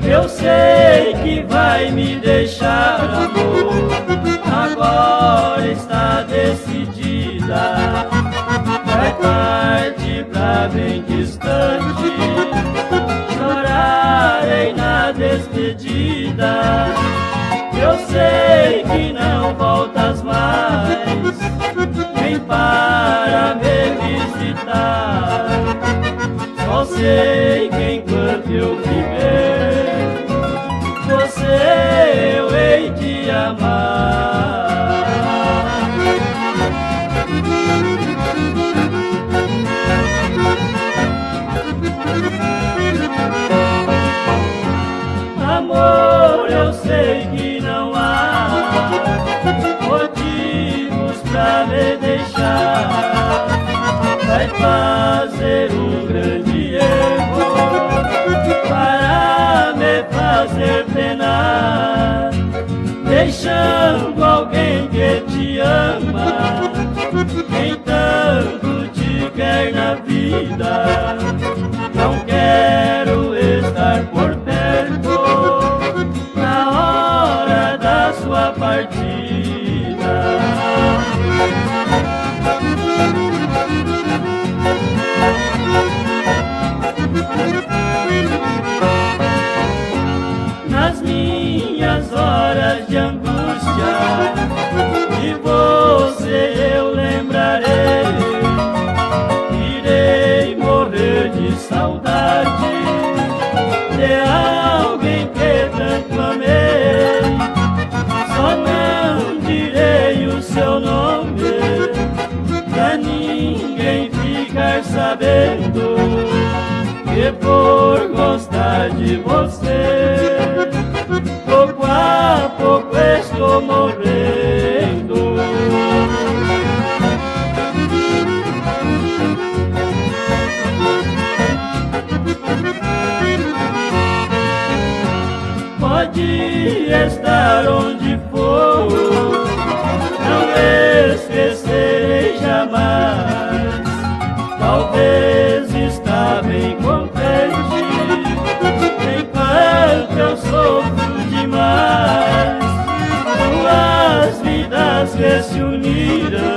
Eu sei que vai me deixar, amor, agora está decidida. Vai partir pra bem distante, chorarei na despedida. Eu sei que não voltas mais, nem para me visitar. Só sei que enquanto eu viver, você eu hei de amar. Amor, eu sei que não há motivos pra me deixar. Vai fazer um grande erro para me fazer penar, deixando alguém que te ama, quem tanto te quer na vida. Não quero estar por perto na hora da sua partida. Nas minhas horas de angústia, de você eu lembrarei. Irei morrer de saudade de alguém que tanto amei. Só não direi o seu nome pra ninguém ficar sabendo que por gostar de você, pouco a pouco estou morrendo. Pode estar onde for, não esquecerei jamais. Talvez está bem contente enquanto eu sofro demais. Duas vidas que se uniram